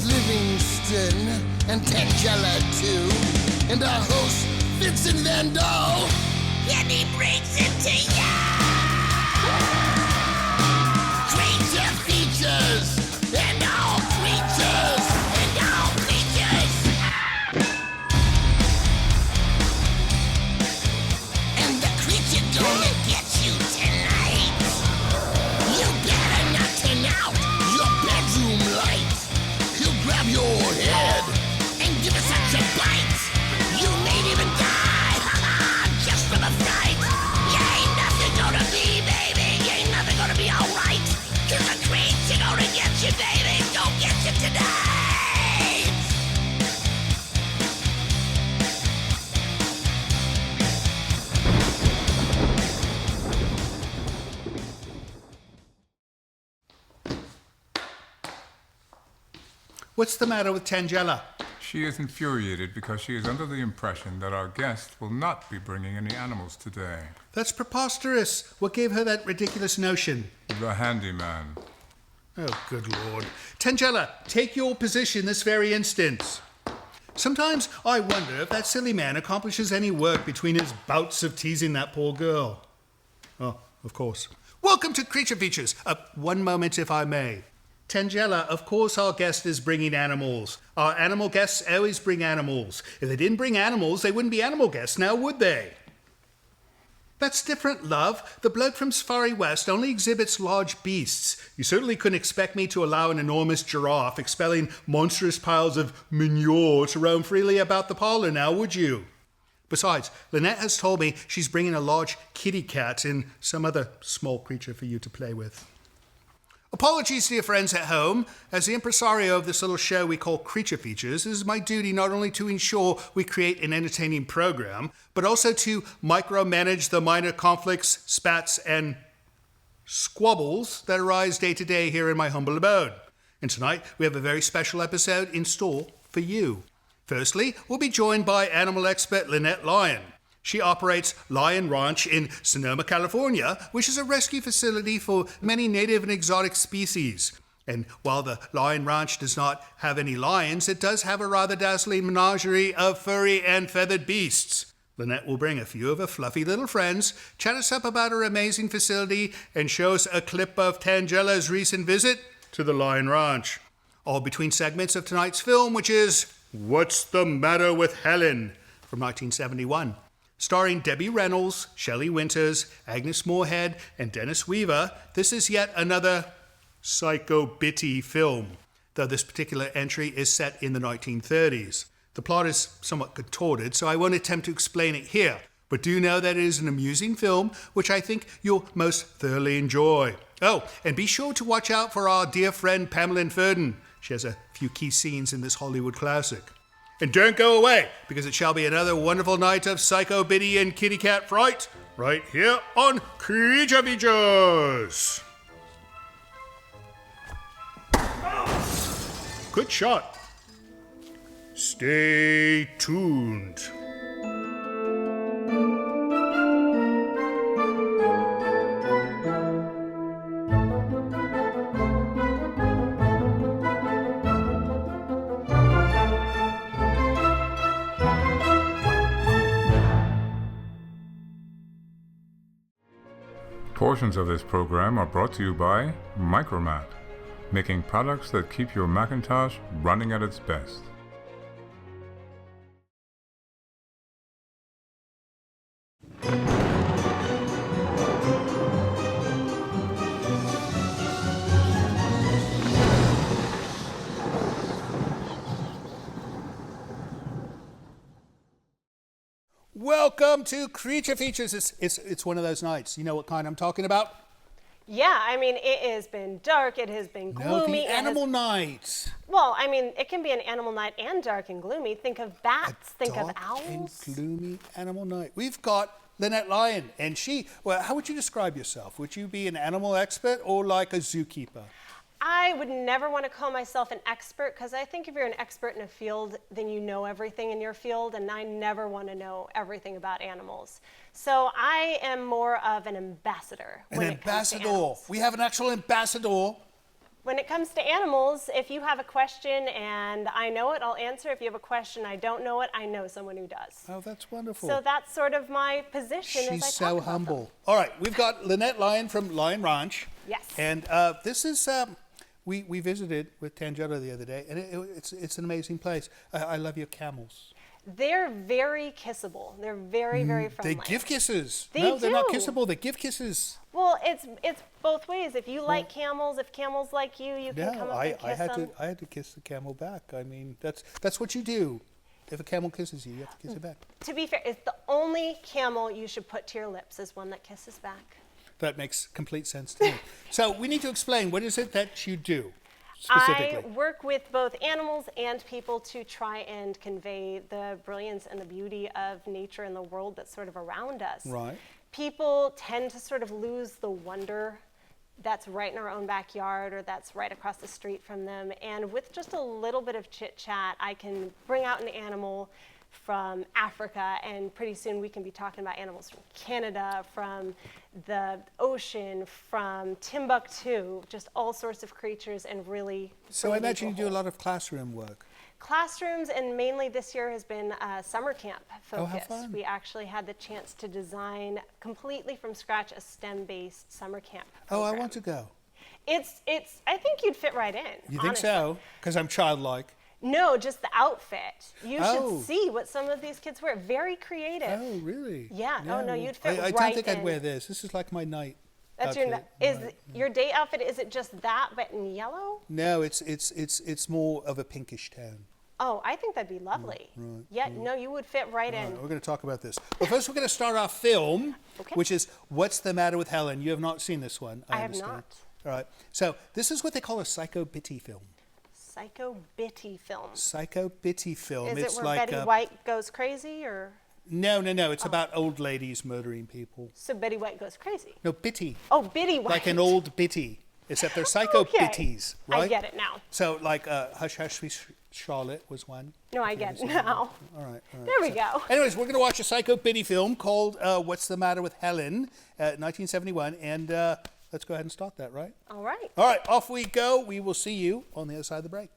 Livingston and Tangela too, and our host Vincent Van Dahl, and he brings it to ya! Creature features and all creatures and all creatures, and the creature gonna get you tonight. You better not turn out your bedroom light. He'll grab your head and give it such a bite. You may even die, just from a fright. You ain't nothing gonna be, baby. You ain't nothing gonna be alright. 'Cause the creature gonna get you, baby. Gonna get you tonight. What's the matter with Tangela? She is infuriated because she is under the impression that our guest will not be bringing any animals today. That's preposterous. What gave her that ridiculous notion? The handyman. Oh, good Lord. Tangela, take your position this very instant. Sometimes I wonder if that silly man accomplishes any work between his bouts of teasing that poor girl. Oh, of course. Welcome to Creature Features. One moment, if I may. Tangela, of course our guest is bringing animals. Our animal guests always bring animals. If they didn't bring animals, they wouldn't be animal guests now, would they? That's different, love. The bloke from Safari West only exhibits large beasts. You certainly couldn't expect me to allow an enormous giraffe expelling monstrous piles of manure to roam freely about the parlor now, would you? Besides, Lynette has told me she's bringing a large kitty cat and some other small creature for you to play with. Apologies to your friends at home. As the impresario of this little show we call Creature Features, it is my duty not only to ensure we create an entertaining program, but also to micromanage the minor conflicts, spats, and squabbles that arise day to day here in my humble abode. And tonight, we have a very special episode in store for you. Firstly, we'll be joined by animal expert Lynette Lyon. She operates Lyon Ranch in Sonoma, California, which is a rescue facility for many native and exotic species. And while the Lyon Ranch does not have any lions, it does have a rather dazzling menagerie of furry and feathered beasts. Lynette will bring a few of her fluffy little friends, chat us up about her amazing facility, and show us a clip of Tangela's recent visit to the Lyon Ranch. All between segments of tonight's film, which is What's the Matter with Helen? From 1971. Starring Debbie Reynolds, Shelley Winters, Agnes Moorehead, and Dennis Weaver, this is yet another psycho-bitty film, though this particular entry is set in the 1930s. The plot is somewhat contorted, so I won't attempt to explain it here, but do know that it is an amusing film, which I think you'll most thoroughly enjoy. Oh, and be sure to watch out for our dear friend Pamela Ferdin. She has a few key scenes in this Hollywood classic. And don't go away, because it shall be another wonderful night of Psycho Biddy and Kitty Cat Fright, right here on Creature Features. Good shot. Stay tuned. Portions of this program are brought to you by Micromat, making products that keep your Macintosh running at its best. Welcome to Creature Features. It's one of those nights. You know what kind I'm talking about? Yeah, I mean, it has been dark, it has been gloomy. No, the animal night. Well, I mean, it can be an animal night and dark and gloomy. Think of bats, think of owls. And gloomy animal night. We've got Lynette Lyon, and well, how would you describe yourself? Would you be an animal expert or like a zookeeper? I would never want to call myself an expert, because I think if you're an expert in a field, then you know everything in your field, and I never want to know everything about animals. So I am more of an ambassador when it comes to animals. We have an actual ambassador. When it comes to animals, if you have a question and I know it, I'll answer. If you have a question I don't know it, I know someone who does. Oh, that's wonderful. So that's sort of my position as I She's talk so about humble. them. All right, we've got Lynette Lyon from Lyon Ranch. Yes. And this is, we visited with Tangelo the other day, and it's an amazing place. I love your camels. They're very kissable. They're very, very friendly. They give kisses. They No, they're not do. kissable. They give kisses. Well, it's both ways. If you like camels, if camels like you, you can come up and kiss them. I had to kiss the camel back. I mean, that's what you do. If a camel kisses you, you have to kiss it back. To be fair, it's the only camel you should put to your lips is one that kisses back. That makes complete sense to me. So we need to explain, what is it that you do specifically? I work with both animals and people to try and convey the brilliance and the beauty of nature and the world that's sort of around us. Right. People tend to sort of lose the wonder that's right in our own backyard or that's right across the street from them. And with just a little bit of chit chat, I can bring out an animal from Africa, and pretty soon we can be talking about animals from Canada, from the ocean, from Timbuktu, just all sorts of creatures, and really. So I imagine you do a lot of classroom work. Classrooms, and mainly this year has been summer camp Oh, how focused. fun. We actually had the chance to design completely from scratch a STEM-based summer camp Oh, I program. want to go. It's. I think you'd fit right in. You think honestly. so? Because I'm childlike. No, just the outfit. You Oh. should see what some of these kids wear. Very creative. Oh, really? Yeah. Oh, no, you'd fit I right don't think in. I'd wear this. This is like my night That's outfit. your date outfit. Is it just that, but in yellow? No, it's more of a pinkish tone. Oh, I think that'd be lovely. Yeah. No, you would fit right All in. right, we're going to talk about this. But first, we're going to start our film, Okay. which is What's the Matter with Helen? You have not seen this one, I I have understand. not. All right. So this is what they call a psycho-bitty film. Psycho Bitty film. Psycho-bitty film. Is it's it where like Betty White goes crazy, or No. It's about old ladies murdering people. so Betty White goes crazy? No, bitty. Oh, Bitty White. Like an old bitty. Except they're psycho-bitties, right? I get it now. So like Hush Hush Sweet Charlotte was one. No, I get it now. All right. There we go. Anyways, we're going to watch a psycho-bitty film called What's the Matter with Helen, 1971. And let's go ahead and start that, right? All right. All right, off we go. We will see you on the other side of the break.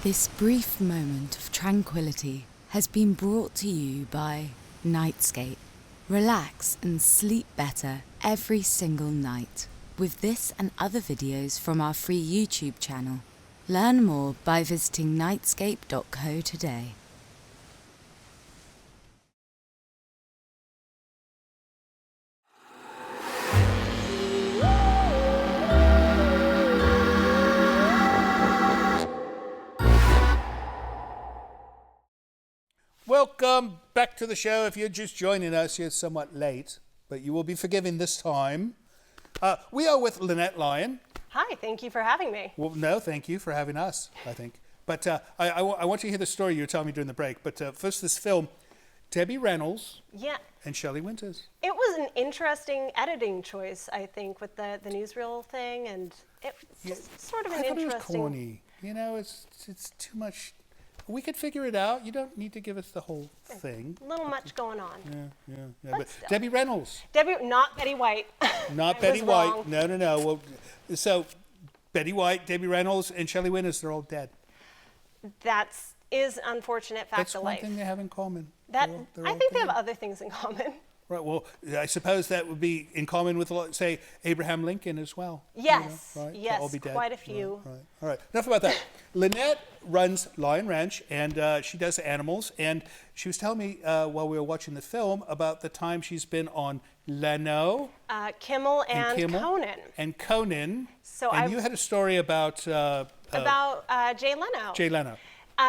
This brief moment of tranquility has been brought to you by Nightscape. Relax and sleep better every single night with this and other videos from our free YouTube channel. Learn more by visiting nightscape.co today. Welcome back to the show. If you're just joining us, you're somewhat late, but you will be forgiven this time. We are with Lynette Lyon. Hi. Thank you for having me. Well, no, thank you for having us, I think. But I want you to hear the story you were telling me during the break. But first, this film, Debbie Reynolds Yeah. and Shelley Winters. It was an interesting editing choice, I think, with the newsreel thing, and it's just sort of an I thought interesting. it was corny. You know, it's too much. We could figure it out. You don't need to give us the whole thing. A little much going on. Yeah. But still. Debbie Reynolds, Debbie, not Betty White. not I Betty was White. wrong. No. Well, so Betty White, Debbie Reynolds, and Shelley Winters, they're all dead. That's is unfortunate fact That's of one life. thing they have in common. That They're I all think they have dead. other things in common. Right. Well, I suppose that would be in common with, say, Abraham Lincoln as well. Yes, Right? They'll yes, all be dead. quite a few. Right. All right. Enough about that. Lynette runs Lyon Ranch, and she does animals. And she was telling me while we were watching the film about the time she's been on Leno Kimmel and Kimmel Conan. and Conan. So and you had a story about About Jay Leno. Jay Leno.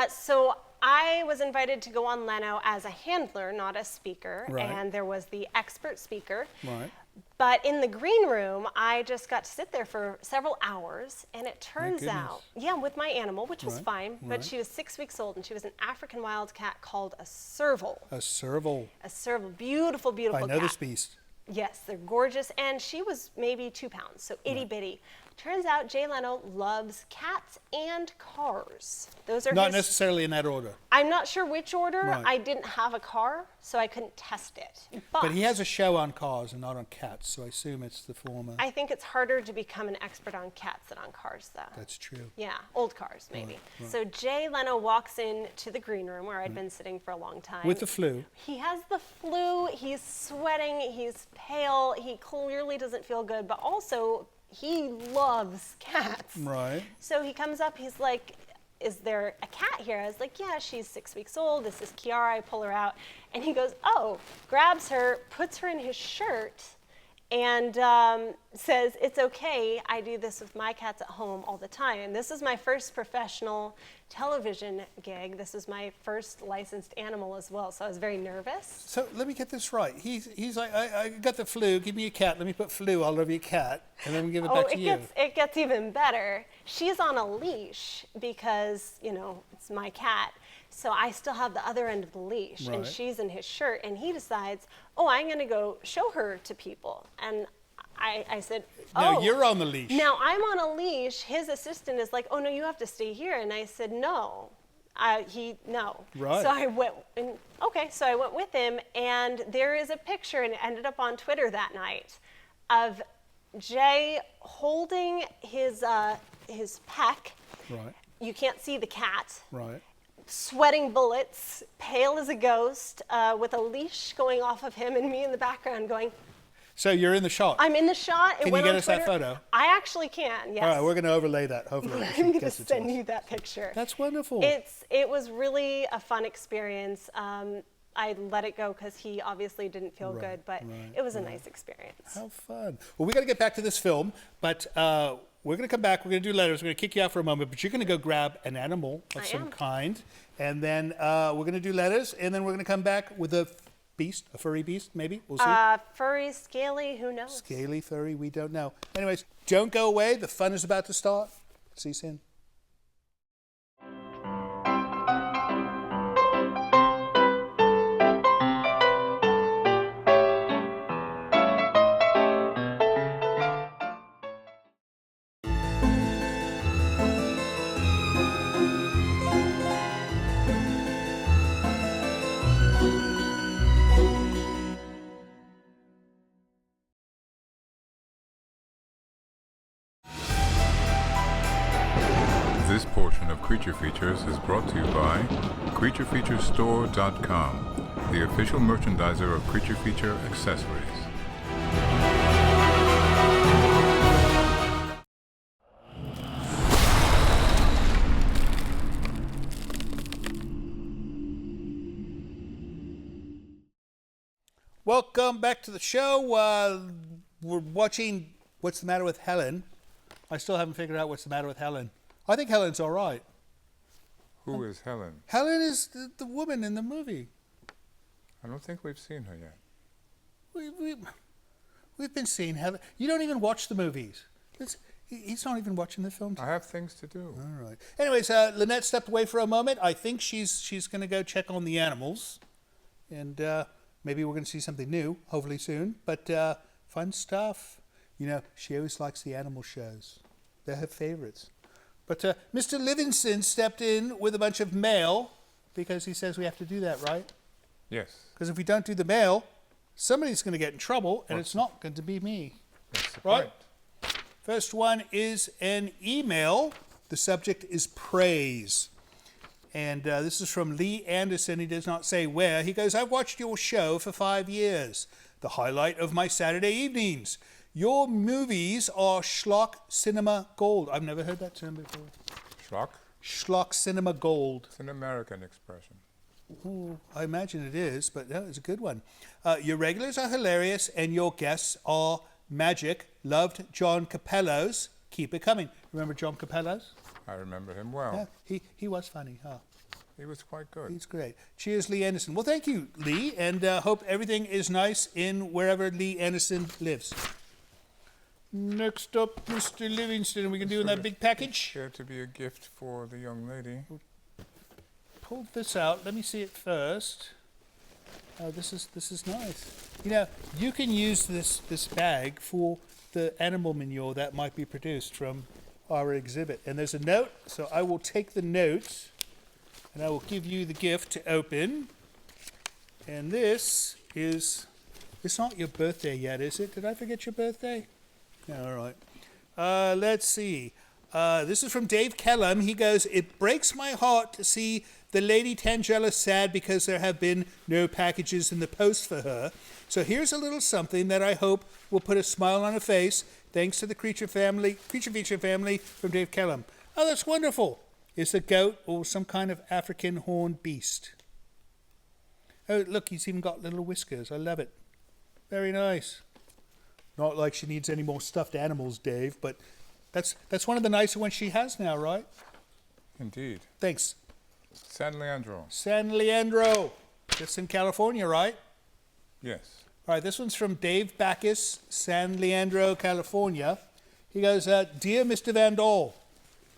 So I was invited to go on Leno as a handler, not a speaker. Right. And there was the expert speaker. Right. But in the green room, I just got to sit there for several hours, and it turns out, with my animal, which was fine, but she was 6 weeks old, and she was an African wildcat called a serval. A serval. A serval, beautiful, beautiful cat. I know this beast. Yes, they're gorgeous, and she was maybe 2 pounds, so itty bitty. Turns out Jay Leno loves cats and cars. Those are not necessarily in that order. I'm not sure which order. Right. I didn't have a car, so I couldn't test it. But he has a show on cars and not on cats, so I assume it's the former. I think it's harder to become an expert on cats than on cars, though. That's true. Yeah, old cars, maybe. Right. So Jay Leno walks into the green room where I'd been sitting for a long time. With the flu. He has the flu. He's sweating. He's pale. He clearly doesn't feel good, but also he loves cats. Right. So he comes up, he's like, is there a cat here? I was like, yeah, she's 6 weeks old. This is Kiara. I pull her out. And he goes, oh, grabs her, puts her in his shirt, and says, it's okay. I do this with my cats at home all the time. And this is my first professional television gig. This is my first licensed animal as well. So I was very nervous. So let me get this right. He's like, I got the flu. Give me a cat. Let me put flu all over your cat, and then we give it back to you. It gets even better. She's on a leash because, it's my cat. So I still have the other end of the leash, and she's in his shirt, and he decides, I'm going to go show her to people. And I said, No, you're on the leash. Now I'm on a leash. His assistant is like, oh, no, you have to stay here. And I said, no. No. Right. So I went, so I went with him, and there is a picture, and it ended up on Twitter that night, of Jay holding his peck. Right. You can't see the cat. Right. Sweating bullets, pale as a ghost, with a leash going off of him, and me in the background going. So you're in the shot. I'm in the shot. Can you get us that photo? I actually can, yes. All right, we're going to overlay that, hopefully. I'm going to send you that picture. That's wonderful. It was really a fun experience. I let it go because he obviously didn't feel good, but it was a nice experience. How fun. Well, we got to get back to this film, but we're going to come back. We're going to do letters. We're going to kick you out for a moment, but you're going to go grab an animal of some kind, and then we're going to do letters, and then we're going to come back with a beast, a furry beast, maybe. We'll see. Furry, scaly, who knows? Scaly, furry, we don't know. Anyways, don't go away. The fun is about to start. See you soon. This portion of Creature Features is brought to you by CreatureFeatureStore.com, the official merchandiser of Creature Feature accessories. Welcome back to the show. We're watching What's the Matter with Helen. I still haven't figured out what's the matter with Helen. I think Helen's all right. Who is Helen? Helen is the woman in the movie. I don't think we've seen her yet. We've been seeing Helen. You don't even watch the movies. He's not even watching the films. I have things to do. All right. Anyways, Lynette stepped away for a moment. I think she's going to go check on the animals. And maybe we're going to see something new, hopefully soon. But fun stuff. She always likes the animal shows. They're her favorites. But Mr. Livingston stepped in with a bunch of mail because he says we have to do that, right? Yes. Because if we don't do the mail, somebody's going to get in trouble, and it's not going to be me. That's the right? point. First one is an email. The subject is praise. And this is from Lee Anderson. He does not say where. He goes, I've watched your show for 5 years. The highlight of my Saturday evenings. Your movies are schlock cinema gold. I've never heard that term before. Schlock? Schlock cinema gold. It's an American expression. Ooh, I imagine it is, but that was a good one. Your regulars are hilarious, and your guests are magic. Loved John Capellos. Keep it coming. Remember John Capellos? I remember him well. Yeah, he was funny, huh? He was quite good. He's great. Cheers, Lee Anderson. Well, thank you, Lee, and hope everything is nice in wherever Lee Anderson lives. Next up, Mr. Livingston. We can do in that big package. Here to be a gift for the young lady. Pull this out. Let me see it first. Oh, this is nice. You know, you can use this bag for the animal manure that might be produced from our exhibit. And there's a note, so I will take the note and I will give you the gift to open. And this is, it's not your birthday yet, is it? Did I forget your birthday? Yeah, all right. Let's see. This is from Dave Kellum. He goes, "It breaks my heart to see the Lady Tangella sad because there have been no packages in the post for her. So here's a little something that I hope will put a smile on her face. Thanks to the Creature Feature family from Dave Kellum." Oh, that's wonderful. It's a goat or some kind of African horned beast. Oh, look, he's even got little whiskers. I love it. Very nice. Not like she needs any more stuffed animals, Dave, but that's one of the nicer ones she has now, right? Indeed. Thanks. San Leandro. San Leandro. That's in California, right? Yes. All right, this one's from Dave Backus, San Leandro, California. He goes, "Dear Mr. Van Dole."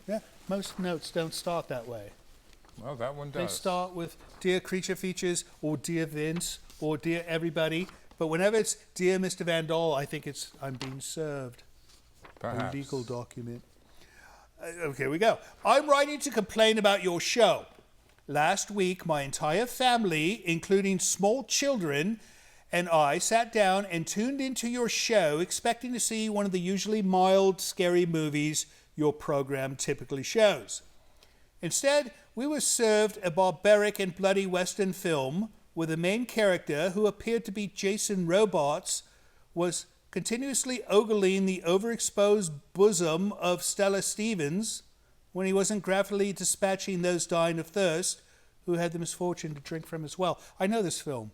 Yeah, most notes don't start that way. Well, that one does. They start with "Dear Creature Features" or "Dear Vince" or "Dear Everybody." But whenever it's "Dear Mr. Van Dole," I think it's "I'm being served." Perhaps. A legal document. Okay, we go. "I'm writing to complain about your show. Last week, my entire family, including small children, and I sat down and tuned into your show expecting to see one of the usually mild, scary movies your program typically shows. Instead, we were served a barbaric and bloody Western film where the main character, who appeared to be Jason Robards, was continuously ogling the overexposed bosom of Stella Stevens when he wasn't graphically dispatching those dying of thirst who had the misfortune to drink from his well. I know this film.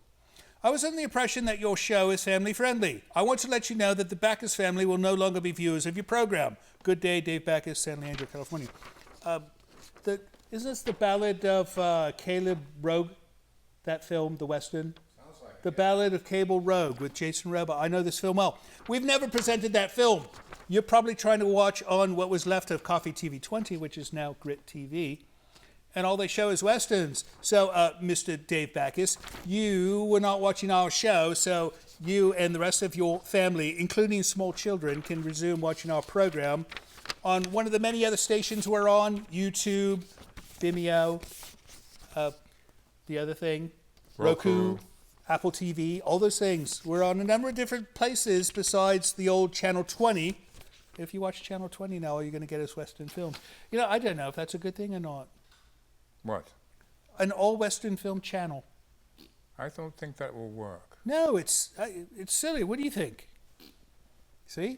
I was under the impression that your show is family friendly. I want to let you know that the Backus family will no longer be viewers of your program. Good day, Dave Backus, San Leandro, California." Isn't this the Ballad of Caleb Rogue, that film, the Western? Sounds like The Ballad of Cable Rogue with Jason Robards. I know this film well. We've never presented that film. You're probably trying to watch on what was left of Coffee TV 20, which is now Grit TV. And all they show is Westerns. So, Mr. Dave Backus, you were not watching our show, so you and the rest of your family, including small children, can resume watching our program on one of the many other stations we're on, YouTube, Vimeo, the other thing, Roku, Apple TV, all those things. We're on a number of different places besides the old Channel 20. If you watch Channel 20 now, you're going to get us Western films. You know, I don't know if that's a good thing or not. What? An all-Western film channel. I don't think that will work. No, it's silly. What do you think? See?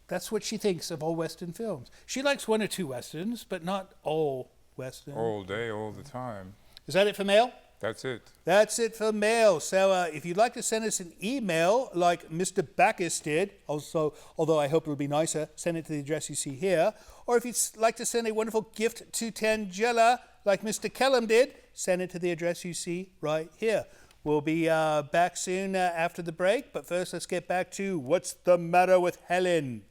That's what she thinks of all Western films. She likes one or two Westerns, but not all Western. All day, all the time. Is that it for mail? That's it. That's it for mail. So if you'd like to send us an email like Mr. Backus did, also, although I hope it'll be nicer, send it to the address you see here. Or if you'd like to send a wonderful gift to Tangella like Mr. Kellum did, send it to the address you see right here. We'll be back soon after the break, but first let's get back to What's the Matter with Helen?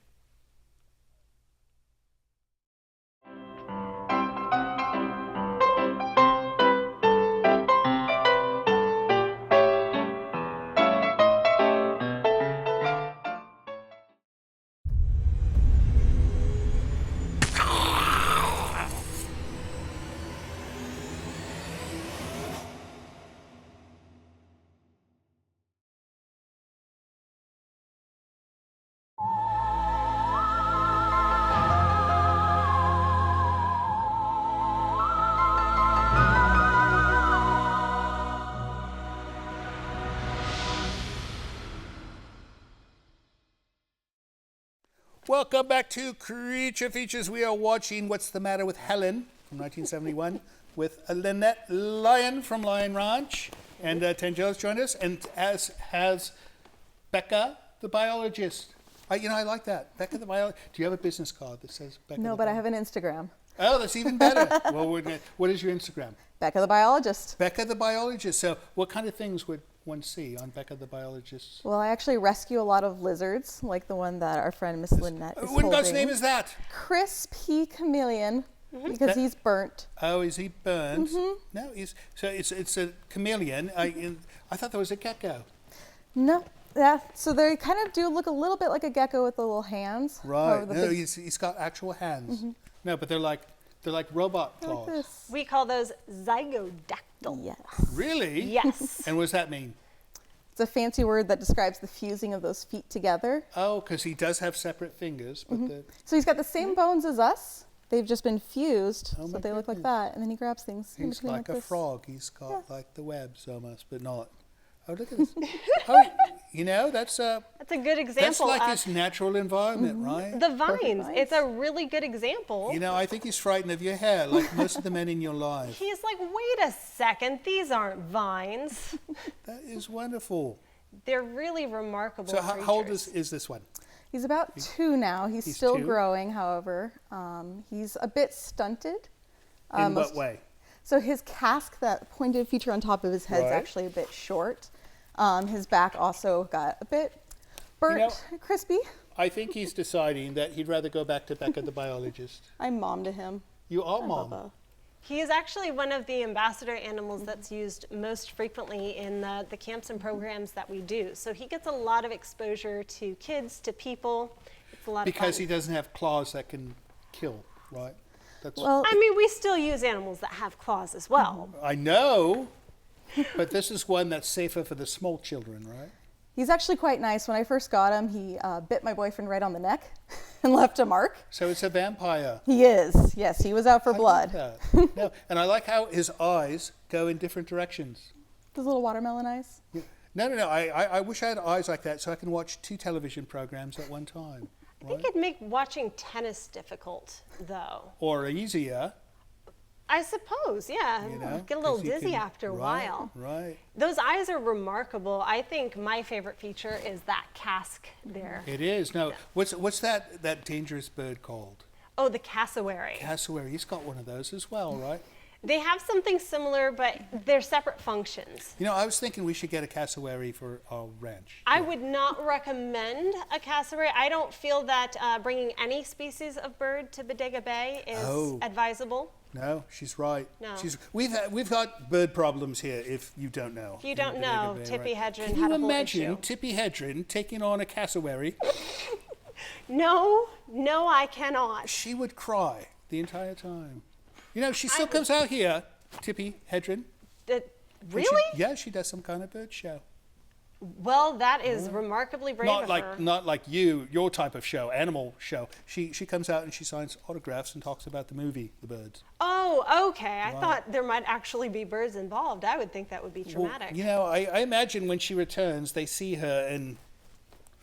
Welcome back to Creature Features. We are watching What's the Matter with Helen from 1971 with Lynette Lyon from Lyon Ranch. And Tangella's joined us, and as has Becca, the biologist. I like that. Becca, the biologist. Do you have a business card that says Becca? No, but I have an Instagram. Oh, that's even better. Well, what is your Instagram? Becca the biologist. Becca the biologist. So what kind of things would one see on Becca the biologist? Well, I actually rescue a lot of lizards, like the one that our friend Miss Lynette is What in God's holding. name is that? Chris P. Chameleon, because he's burnt. Oh, is he burnt? No, it's a chameleon. I thought that was a gecko. No, yeah. So they kind of do look a little bit like a gecko with the little hands. Right. The No, big- he's got actual hands. No, but they're like robot like claws. this. We call those zygodactyl. Yes. Really? Yes. And what does that mean? It's a fancy word that describes the fusing of those feet together. Oh, because he does have separate fingers, but So he's got the same bones as us. They've just been fused, Oh so my they look like goodness. that. And then he grabs things in he's between like a this. frog. He's got like the webs almost, but not. Oh, look at this. Oh, that's That's a good example. that's like of his natural environment, right? the vines. vines. It's a really good example. I think he's frightened of your hair, like most of the men in your life. He's like, wait a second, these aren't vines. That is wonderful. They're really remarkable So creatures. how old is this one? He's about 2 now. He's He's still 2? growing, however. He's a bit stunted. In what way? So his casque, that pointed feature on top of his head, is Right. actually a bit short. His back also got a bit burnt, crispy. I think he's deciding that he'd rather go back to Becca the biologist. I'm mom to him. You are Hi, mom. Bubba. He is actually one of the ambassador animals that's used most frequently in the camps and programs that we do. So he gets a lot of exposure to kids, to people. It's a lot Because of fun. he doesn't have claws that can kill, right? That's, Well, I mean, we still use animals that have claws as well. I know, but this is one that's safer for the small children, right? he's actually quite nice. When I first got him, he bit my boyfriend right on the neck and left a mark. So it's a vampire. He is. Yes, he was out for I blood. like that. No, and I like how his eyes go in different directions. Those little watermelon eyes. No. I wish I had eyes like that so I can watch 2 television programs at one time. I think it'd make watching tennis difficult, though. Or easier. I suppose, yeah. Get a little 'cause you dizzy can- after a right, while. Right. Those eyes are remarkable. I think my favorite feature is that casque there. It is. No, what's that dangerous bird called? Oh, the cassowary. Cassowary. He's got one of those as well, right? They have something similar, but they're separate functions. I was thinking we should get a cassowary for our ranch. I would not recommend a cassowary. I don't feel that bringing any species of bird to Bodega Bay is advisable. No, she's right. No. We've got bird problems here. If you don't know. If you in don't Bodega know, Bay, Tippy right? Hedren Can had you a whole imagine issue. Tippy Hedren taking on a cassowary? No, I cannot. She would cry the entire time. She still comes out here, Tippy Hedren. And Really? she does some kind of bird show. Well, that is remarkably brave of her. Not like your type of show, animal show. She comes out and she signs autographs and talks about the movie, The Birds. Oh, okay. I thought there might actually be birds involved. I would think that would be traumatic. Well, I imagine when she returns, they see her and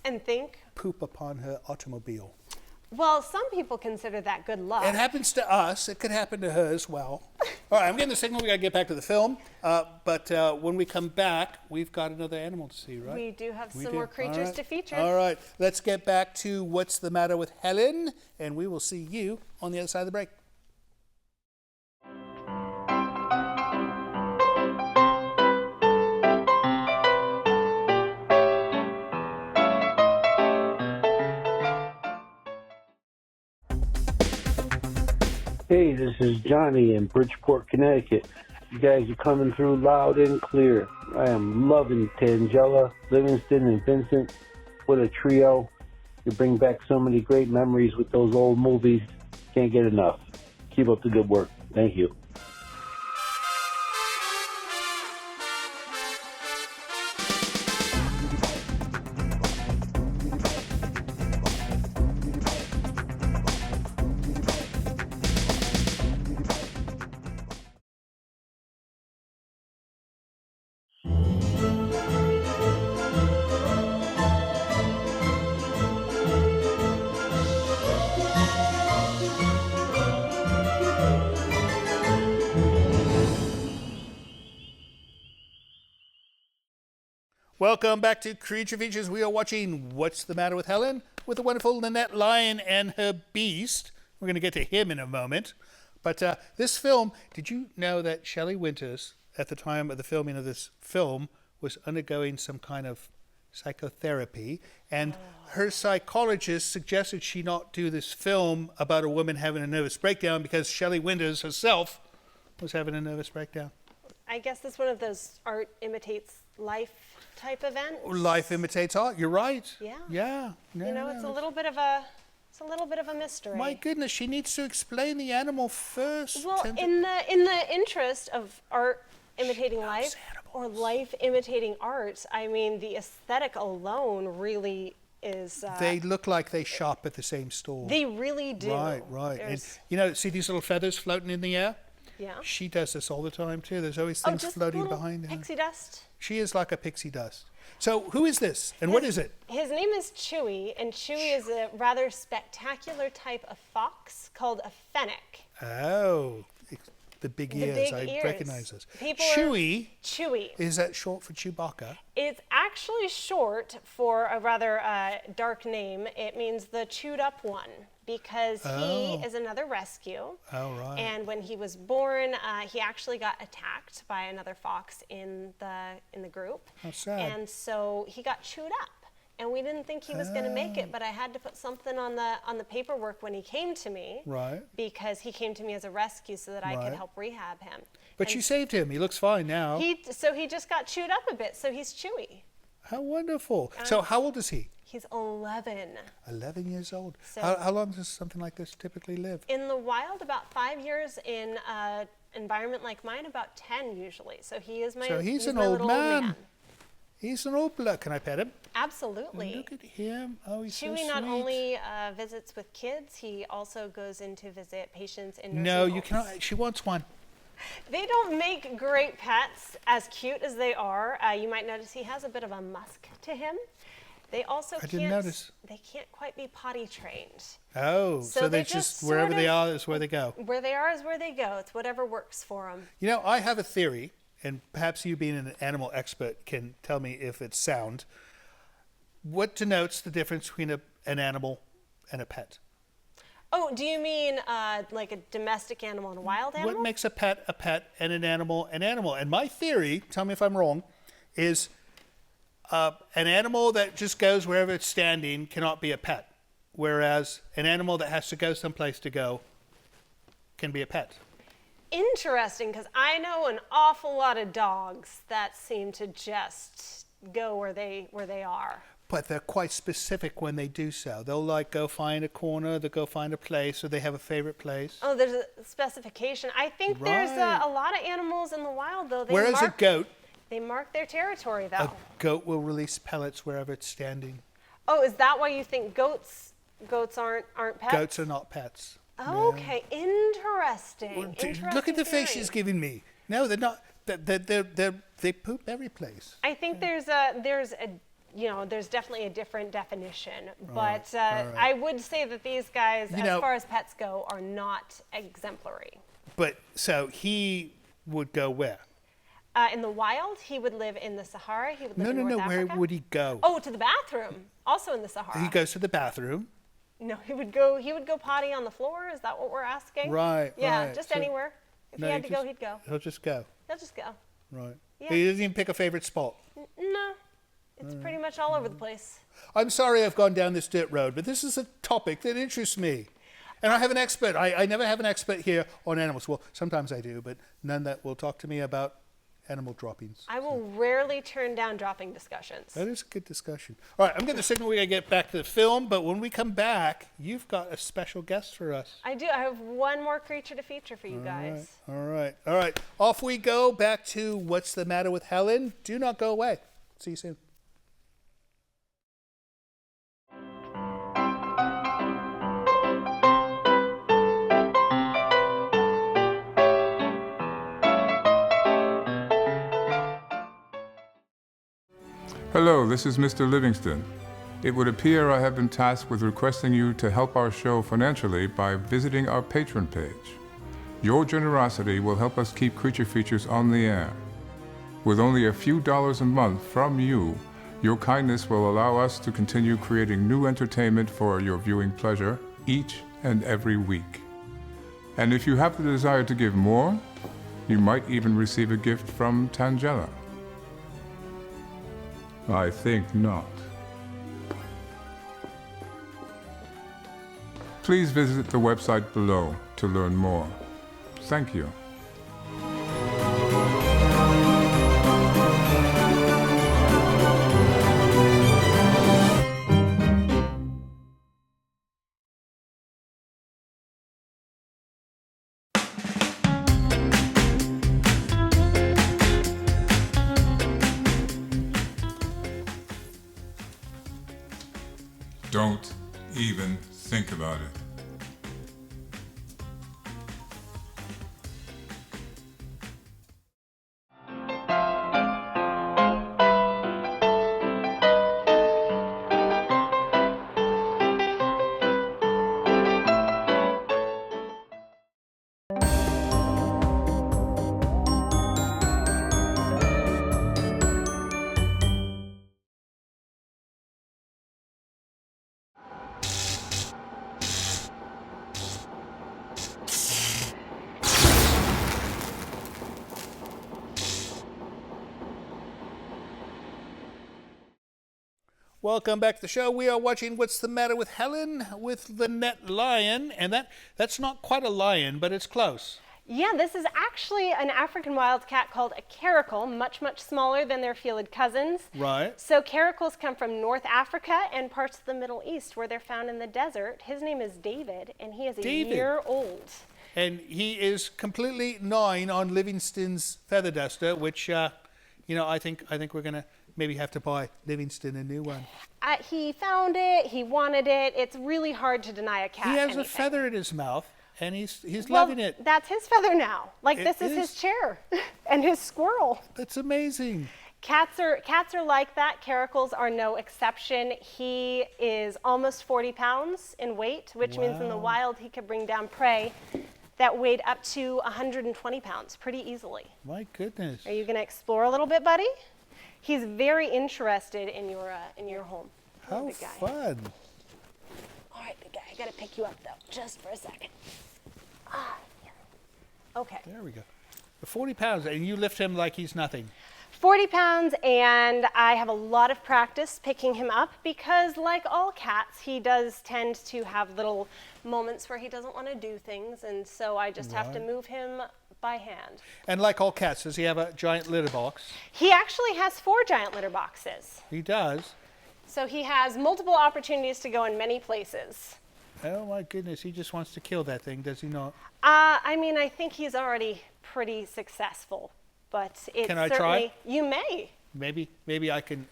And think, poop upon her automobile. well, some people consider that good luck. It happens to us. It could happen to her as well. All right, I'm getting the signal. We got to get back to the film. But when we come back, we've got another animal to see, right? We do have We some do. more creatures All right. to feature. All right, let's get back to What's the Matter with Helen, and we will see you on the other side of the break. Hey, this is Johnny in Bridgeport, Connecticut. You guys are coming through loud and clear. I am loving Tangela, Livingston, and Vincent. What a trio. You bring back so many great memories with those old movies. Can't get enough. Keep up the good work. Thank you. Welcome back to Creature Features. We are watching What's the Matter with Helen with the wonderful Lynette Lyon and her beast. We're going to get to him in a moment. But this film, did you know that Shelley Winters, at the time of the filming of this film, was undergoing some kind of psychotherapy, and her psychologist suggested she not do this film about a woman having a nervous breakdown because Shelley Winters herself was having a nervous breakdown. I guess it's one of those art imitates life type events. Life imitates art. You're right. Yeah. Yeah. No, You know, it's a little bit of a mystery. My goodness, she needs to explain the animal first. Well, in the interest of art imitating life or life imitating art, I mean, the aesthetic alone really is. They look like they shop at the same store. They really do. Right. And you know, see these little feathers floating in the air? Yeah. She does this all the time too. There's always things just floating little behind her. pixie dust. She is like a pixie dust. So who is this and what is it? His name is Chewy, and Chewy is a rather spectacular type of fox called a fennec. Oh, the big The ears. big I ears. recognize this. People Chewy. Chewy. Is that short for Chewbacca? It's actually short for a rather dark name. It means the chewed up one, because he is another rescue. Oh, right. And when he was born, he actually got attacked by another fox in the group. How sad. And so he got chewed up. And we didn't think he was going to make it, but I had to put something on the paperwork when he came to me. Right. Because he came to me as a rescue so that I could Right. help rehab him. But you saved him. He looks fine now. So he just got chewed up a bit, so he's chewy. How wonderful. So how old is he? He's 11. 11 years old. So- How long does something like this typically live? In the wild, about 5 years. In an environment like mine, about 10 usually. So he is my. So he's an my old little man. He's an old bloke. Can I pet him? Absolutely. Look at him. Oh, he's so Chewy sweet. not only visits with kids, he also goes in to visit patients in nursing No, you homes. cannot. She wants one. They don't make great pets, as cute as they are. You might notice he has a bit of a musk to him. They also didn't notice. They can't quite be potty trained. Oh, so they just just wherever sort they of- are is where they go. Where they are is where they go. It's whatever works for them. You know, I have a theory, and perhaps you being an animal expert can tell me if it's sound. What denotes the difference between an animal and a pet? Oh, do you mean like a domestic animal and a wild animal? What makes a pet and an animal an animal? And my theory, tell me if I'm wrong, is an animal that just goes wherever it's standing cannot be a pet, whereas an animal that has to go someplace to go can be a pet. Interesting, because I know an awful lot of dogs that seem to just go where they are. But they're quite specific when they do so. They'll like go find a corner, they'll go find a place, or they have a favorite place. Oh, there's a specification. I think there's Right. a lot of animals in the wild, though. Whereas a goat, They mark their territory, though. a goat will release pellets wherever it's standing. Oh, is that why you think goats aren't pets? Goats are not pets. Okay, interesting. Well, Interesting look at the face theory. she's giving me. No, they're not. They poop every place. I think there's definitely a different definition, but right. I would say that these guys, You as know- far as pets go, are not exemplary. But so he would go where? In the wild, he would live in the Sahara. He would live in North Where Africa. would he go? Oh, to the bathroom, also in the Sahara. He goes to the bathroom. No, he would go potty on the floor. Is that what we're asking? Right, Yeah, right. just So- anywhere. If he had to go, he'd go. He'll just go. He'll just go. Right. Yeah. He doesn't even pick a favorite spot. No, it's pretty much all over the place. I'm sorry I've gone down this dirt road, but this is a topic that interests me. And I have an expert. I never have an expert here on animals. Well, sometimes I do, but none that will talk to me about animal droppings. I will rarely turn down dropping discussions. That is a good discussion. All right, I'm getting the signal we got to get back to the film, but when we come back, you've got a special guest for us. I do. I have one more creature to feature for you guys. All right. Off we go back to What's the Matter with Helen. Do not go away. See you soon. Hello, this is Mr. Livingston. It would appear I have been tasked with requesting you to help our show financially by visiting our Patreon page. Your generosity will help us keep Creature Features on the air. With only a few dollars a month from you, your kindness will allow us to continue creating new entertainment for your viewing pleasure each and every week. And if you have the desire to give more, you might even receive a gift from Tangela. I think not. Please visit the website below to learn more. Thank you. Don't even think about it. Welcome back to the show. We are watching What's the Matter with Helen with Lynette Lyon. And that's not quite a lion, but it's close. Yeah, this is actually an African wildcat called a caracal, much, much smaller than their felid cousins. Right. So caracals come from North Africa and parts of the Middle East where they're found in the desert. His name is David, and he is a year old. And he is completely gnawing on Livingston's feather duster, which, I think we're going to maybe have to buy Livingston a new one. He found it. He wanted it. It's really hard to deny a cat He has anything. a feather in his mouth, and he's loving it. That's his feather now. Like, It this is his chair and his squirrel. That's amazing. Cats are like that. Caracals are no exception. He is almost 40 pounds in weight, which means in the wild he could bring down prey that weighed up to 120 pounds pretty easily. My goodness. Are you going to explore a little bit, buddy? He's very interested in your home. How Big guy. fun. All right, big guy. I got to pick you up, though, just for a second. Yeah. Okay. There we go. 40 pounds, and you lift him like he's nothing. 40 pounds, and I have a lot of practice picking him up because, like all cats, he does tend to have little moments where he doesn't want to do things, and so I just have to move him by hand. And like all cats, does he have a giant litter box? He actually has 4 giant litter boxes. He does. So he has multiple opportunities to go in many places. Oh my goodness, he just wants to kill that thing, does he not? I think he's already pretty successful, but it's Can I certainly, try? You may. Maybe I can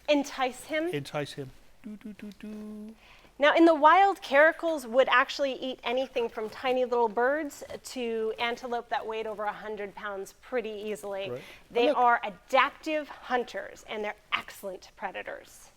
Entice him. entice him. Do, do, do, do. Now, in the wild, caracals would actually eat anything from tiny little birds to antelope that weighed over 100 pounds pretty easily. Right. They Look. are adaptive hunters, and they're excellent predators.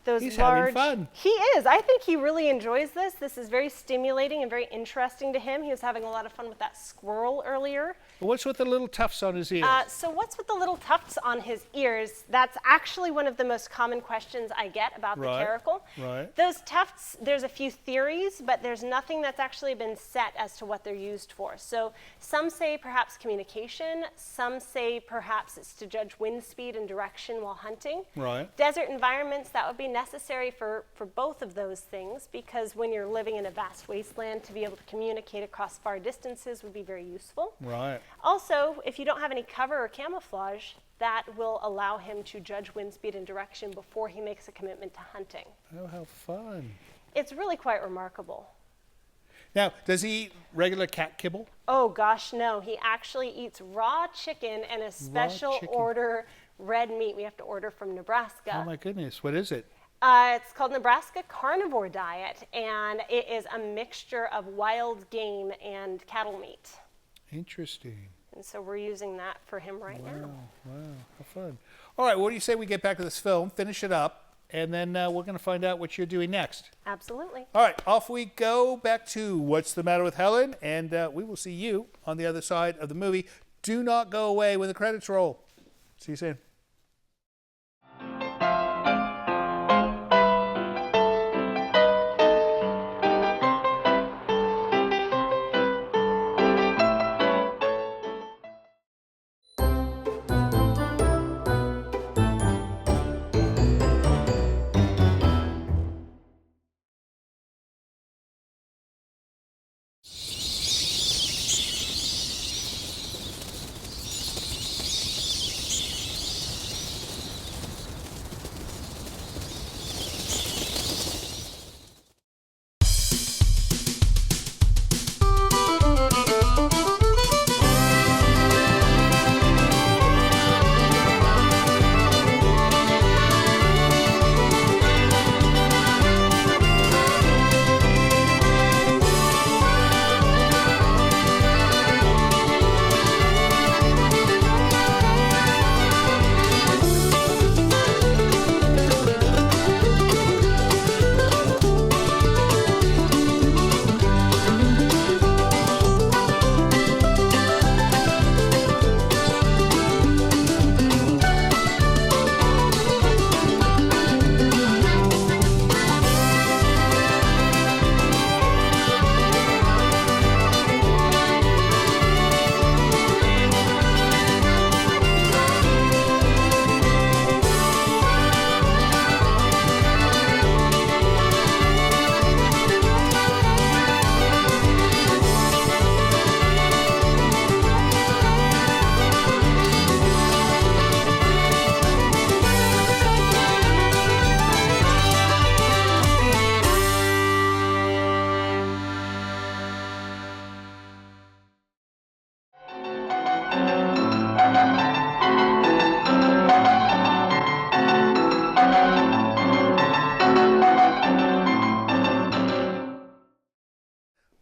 Those He's large, having fun. He is. I think he really enjoys this. This is very stimulating and very interesting to him. He was having a lot of fun with that squirrel earlier. What's with the little tufts on his ears? So what's with the little tufts on his ears? That's actually one of the most common questions I get about the caracal. Right. Those tufts, there's a few theories, but there's nothing that's actually been set as to what they're used for. So some say perhaps communication. Some say perhaps it's to judge wind speed and direction while hunting. Right. Desert environments, that would be necessary for both of those things, because when you're living in a vast wasteland, to be able to communicate across far distances would be very useful. Right. Also, if you don't have any cover or camouflage, that will allow him to judge wind speed and direction before he makes a commitment to hunting. Oh, how fun. It's really quite remarkable. Now, does he eat regular cat kibble? Oh gosh, no. He actually eats raw chicken and a special chicken. order red meat we have to order from Nebraska. Oh my goodness, what is it? It's called Nebraska Carnivore Diet, and it is a mixture of wild game and cattle meat. Interesting. And so we're using that for him right now. Wow, how fun. All right, what do you say we get back to this film, finish it up, and then we're going to find out what you're doing next. Absolutely. All right, off we go back to What's the Matter with Helen, and we will see you on the other side of the movie. Do not go away when the credits roll. See you soon.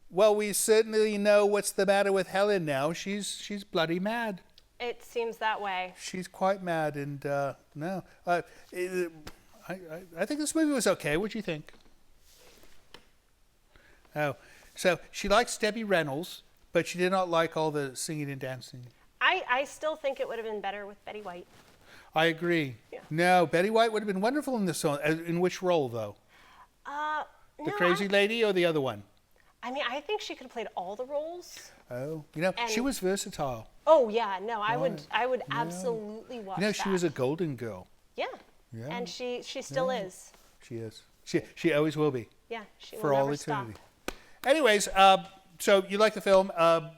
Well, we certainly know what's the matter with Helen now. She's bloody mad. It seems that way. She's quite mad, and no. I think this movie was okay. What do you think? Oh, so she likes Debbie Reynolds, but she did not like all the singing and dancing. I still think it would have been better with Betty White. I agree. Yeah. No, Betty White would have been wonderful in this song. In which role, though? The crazy lady or the other one? I mean, I think she could have played all the roles. Oh, she was versatile. Oh yeah, no, I would absolutely watch that. She was a golden girl. Yeah. And she still is. She is. She always will be. Yeah, she for will all never eternity. stop. Anyways, so you like the film.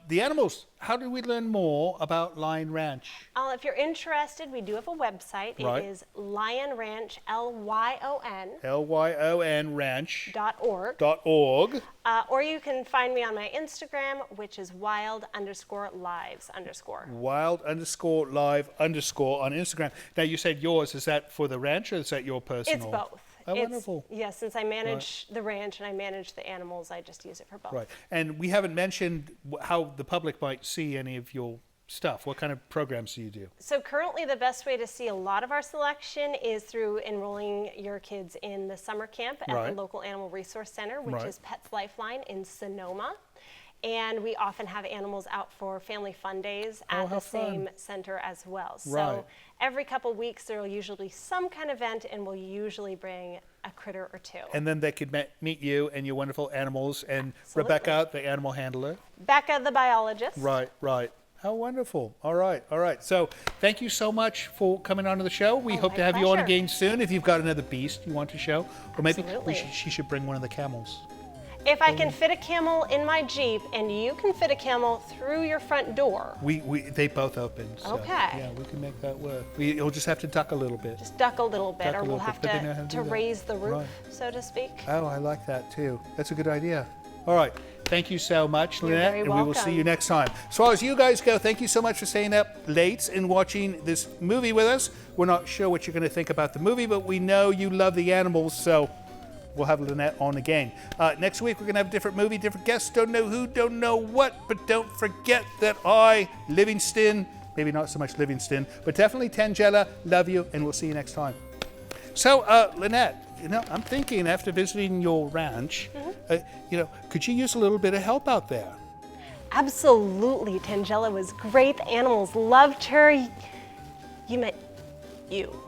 The animals. How do we learn more about Lyon Ranch? If you're interested, we do have a website. Right. It is Lyon Ranch, Lyon. Lyon Ranch. .org. .org. Or you can find me on my Instagram, which is wild_lives_. Wild_live_ on Instagram. Now you said yours. Is that for the ranch or is that your personal? It's both. Oh, wonderful. Yeah, since I manage the ranch and I manage the animals, I just use it for both. Right. And we haven't mentioned how the public might see any of your stuff. What kind of programs do you do? So currently the best way to see a lot of our selection is through enrolling your kids in the summer camp at the local Animal Resource Center, which is Pets Lifeline in Sonoma. And we often have animals out for family fun days at the same center as well. So every couple weeks there will usually be some kind of event, and we'll usually bring a critter or two. And then they could meet you and your wonderful animals, and Rebecca, the animal handler. Becca, the biologist. Right. How wonderful. All right. So thank you so much for coming on to the show. We hope to have you on again soon if you've got another beast you want to show. Or maybe she should bring one of the camels. If I can fit a camel in my Jeep and you can fit a camel through your front door. They both open. So, okay. Yeah, we can make that work. You'll just have to duck a little bit. Just duck a little bit, or we'll have to raise the roof, so to speak. Oh, I like that too. That's a good idea. All right. Thank you so much, Lynette, and we will see you next time. As far as you guys go, thank you so much for staying up late and watching this movie with us. We're not sure what you're going to think about the movie, but we know you love the animals, so we'll have Lynette on again. Next week, we're going to have a different movie, different guests, don't know who, don't know what, but don't forget that I, Livingston, maybe not so much Livingston, but definitely Tangela, love you, and we'll see you next time. So, Lynette, I'm thinking after visiting your ranch, could you use a little bit of help out there? Absolutely. Tangela was great. The animals loved her. You meant you.